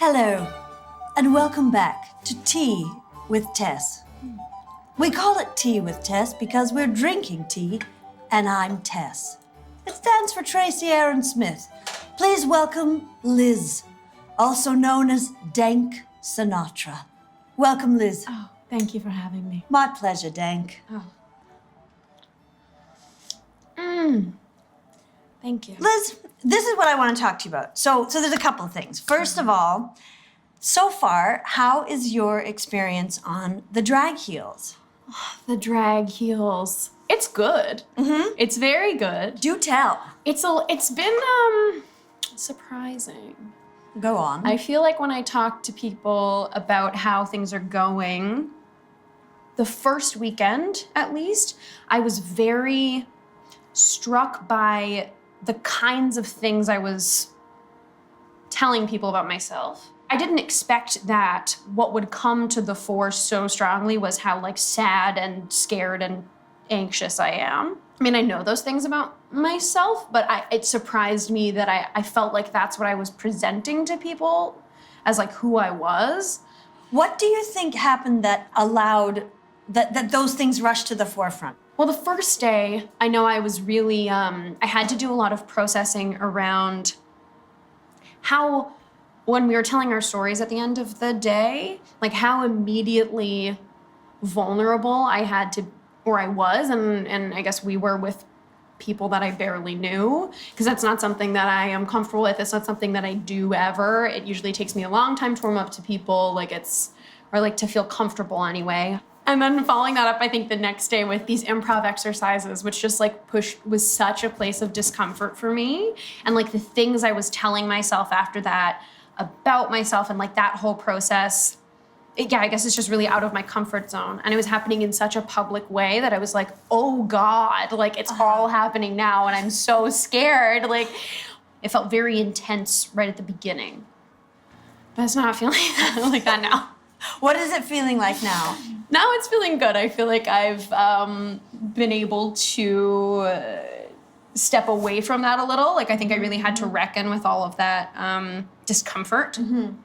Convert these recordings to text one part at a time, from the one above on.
Hello, and welcome back to Tea with Tess. We call it Tea with Tess because we're drinking tea, and I'm Tess. It stands for Tracey Erin Smith. Please welcome Liz, also known as Dank Sinatra. Welcome, Liz. Oh, thank you for having me. My pleasure, Dank. Oh. Thank you. Liz, this is what I want to talk to you about. So there's a couple of things. First of all, so far, how is your experience on the drag heels? The drag heels. It's good. Mm-hmm. It's very good. Do tell. It's been surprising. Go on. I feel like when I talk to people about how things are going, the first weekend, at least, I was very struck by the kinds of things I was telling people about myself. I didn't expect that what would come to the fore so strongly was how sad and scared and anxious I am. I mean, I know those things about myself, but it surprised me that I felt like that's what I was presenting to people as who I was. What do you think happened that allowed that those things rushed to the forefront? Well, the first day, I know I was really, I had to do a lot of processing around how, when we were telling our stories at the end of the day, how immediately vulnerable I was, and I guess we were with people that I barely knew, because that's not something that I am comfortable with. It's not something that I do ever. It usually takes me a long time to warm up to people, or to feel comfortable anyway. And then following that up, I think the next day with these improv exercises, which just was such a place of discomfort for me. And the things I was telling myself after that about myself and that whole process, I guess it's just really out of my comfort zone. And it was happening in such a public way that I was oh God, it's all happening now. And I'm so scared. It felt very intense right at the beginning. But it's not feeling like that now. What is it feeling like now? Now it's feeling good. I feel like I've been able to step away from that a little. I think I really had to reckon with all of that discomfort. Mm-hmm.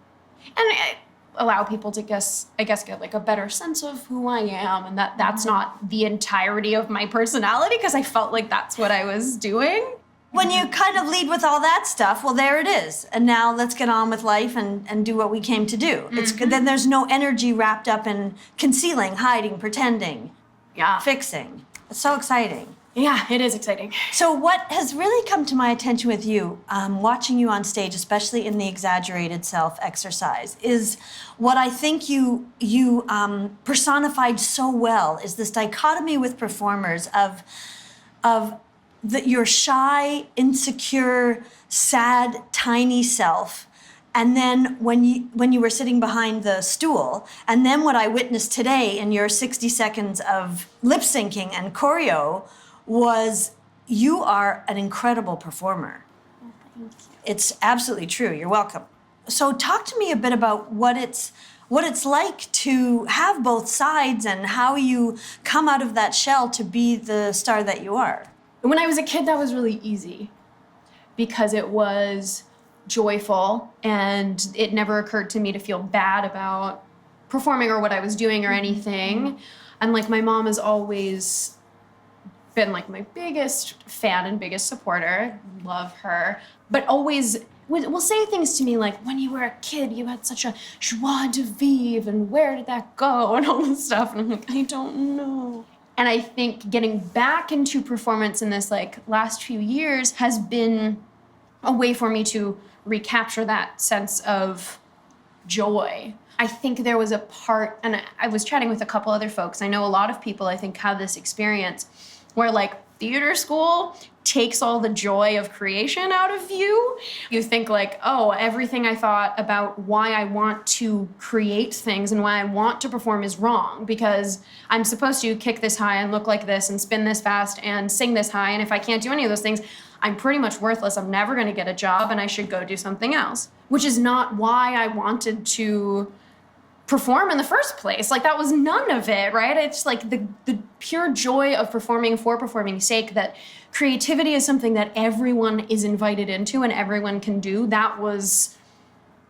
And allow people to get a better sense of who I am, and that's not the entirety of my personality, because I felt like that's what I was doing. When you kind of lead with all that stuff, well, there it is. And now let's get on with life and do what we came to do. Mm-hmm. It's good. Then there's no energy wrapped up in concealing, hiding, pretending, fixing. It's so exciting. Yeah, it is exciting. So what has really come to my attention with you, watching you on stage, especially in the exaggerated self exercise, is what I think you personified so well is this dichotomy with performers of your shy, insecure, sad, tiny self, and then when you were sitting behind the stool, and then what I witnessed today in your 60 seconds of lip syncing and choreo was you are an incredible performer. Oh, thank you. It's absolutely true. You're welcome. So talk to me a bit about what it's like to have both sides and how you come out of that shell to be the star that you are. When I was a kid, that was really easy because it was joyful, and it never occurred to me to feel bad about performing or what I was doing or anything. And my mom has always been my biggest fan and biggest supporter. Love her. But always will say things to me when you were a kid, you had such a joie de vivre, and where did that go, and all this stuff. And I'm I don't know. And I think getting back into performance in this last few years has been a way for me to recapture that sense of joy. I think there was a part, and I was chatting with a couple other folks. I know a lot of people, I think, have this experience where theater school takes all the joy of creation out of you. You think oh, everything I thought about why I want to create things and why I want to perform is wrong, because I'm supposed to kick this high and look like this and spin this fast and sing this high. And if I can't do any of those things, I'm pretty much worthless. I'm never going to get a job, and I should go do something else, which is not why I wanted to perform in the first place. That was none of it, right? It's the pure joy of performing for performing's sake, that creativity is something that everyone is invited into and everyone can do. That was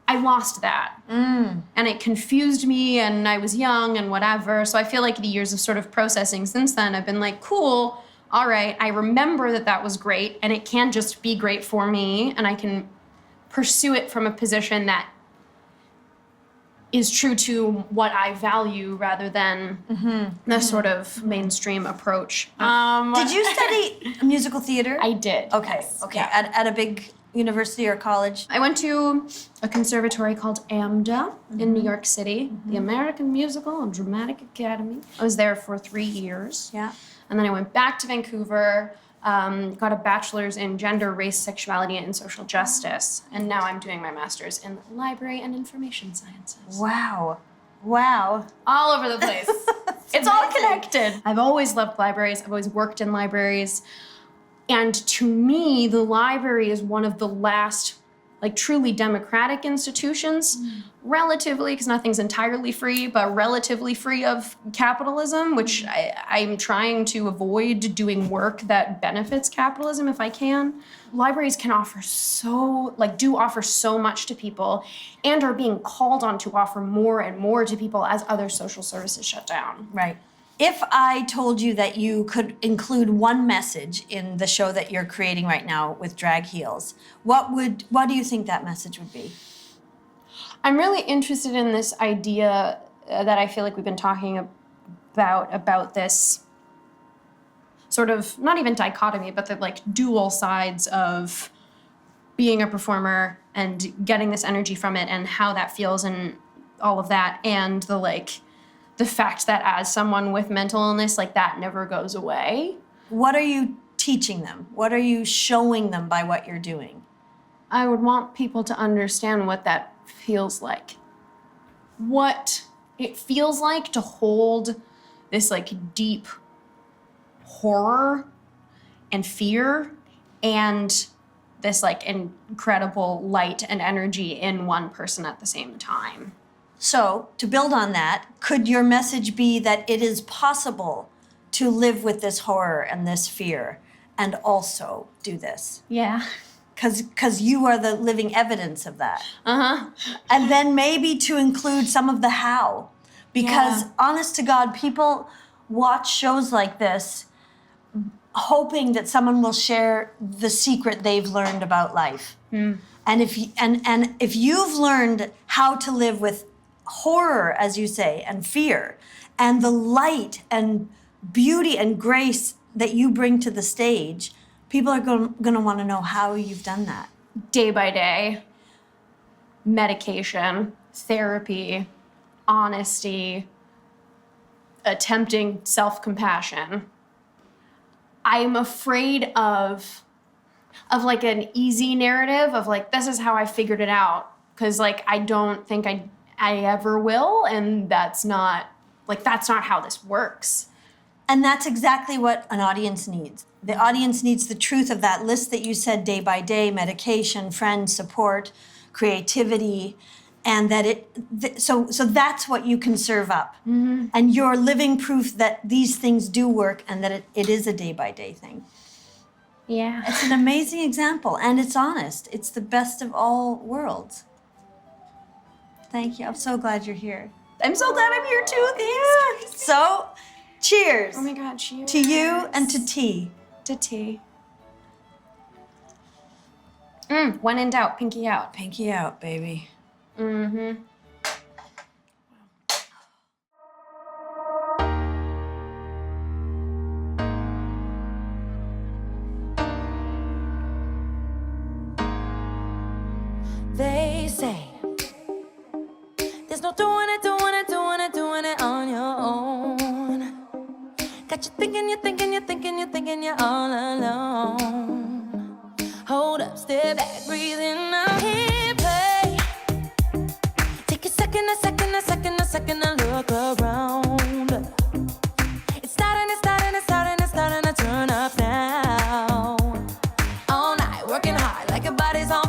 I lost that. And it confused me, and I was young and whatever. So I feel like the years of sort of processing since then, I've been like, cool, all right, I remember that that was great, and it can just be great for me, and I can pursue it from a position that is true to what I value rather than the sort of mainstream approach. Did you study musical theater? I did. Okay, yes. okay. Yeah. At a big university or college? I went to a conservatory called AMDA in New York City, the American Musical and Dramatic Academy. I was there for 3 years. Yeah. And then I went back to Vancouver, got a bachelor's in gender, race, sexuality, and social justice. And now I'm doing my master's in library and information sciences. Wow. Wow. All over the place. It's all connected. I've always loved libraries. I've always worked in libraries. And to me, the library is one of the last, like, truly democratic institutions, relatively, because nothing's entirely free, but relatively free of capitalism, which I'm trying to avoid doing work that benefits capitalism if I can. Libraries can offer do offer so much to people, and are being called on to offer more and more to people as other social services shut down. Right. If I told you that you could include one message in the show that you're creating right now with Drag Heels, what do you think that message would be? I'm really interested in this idea that I feel like we've been talking about this sort of, not even dichotomy, but the like dual sides of being a performer and getting this energy from it and how that feels and all of that, and the fact that as someone with mental illness, like, that never goes away. What are you teaching them? What are you showing them by what you're doing? I would want people to understand what that feels like. What it feels like to hold this, like, deep horror and fear and this, like, incredible light and energy in one person at the same time. So, to build on that, could your message be that it is possible to live with this horror and this fear and also do this? Yeah. Because you are the living evidence of that. Uh-huh. And then maybe to include some of the how. Because honest to God, people watch shows like this hoping that someone will share the secret they've learned about life. And if you've learned how to live with horror, as you say, and fear, and the light and beauty and grace that you bring to the stage, people are going to want to know how you've done that. Day by day, medication, therapy, honesty, attempting self-compassion. I'm afraid of like an easy narrative of like, this is how I figured it out. Because like, I don't think I ever will. And that's not how this works. And that's exactly what an audience needs. The audience needs the truth of that list that you said, day by day, medication, friends, support, creativity, and that so that's what you can serve up. Mm-hmm. And you're living proof that these things do work and that it is a day by day thing. Yeah. It's an amazing example, and it's honest. It's the best of all worlds. Thank you. I'm so glad you're here. I'm so glad I'm here too. Thanks. So, cheers. Oh my God, cheers. To you and to T. To T. When in doubt, pinky out. Pinky out, baby. Mm-hmm. They say there's no doing it on your own. Got you thinking you're all alone. Hold up, step back, breathe in, I'm here, play. Take a second to look around. It's starting to turn up now. All night, working hard like your body's on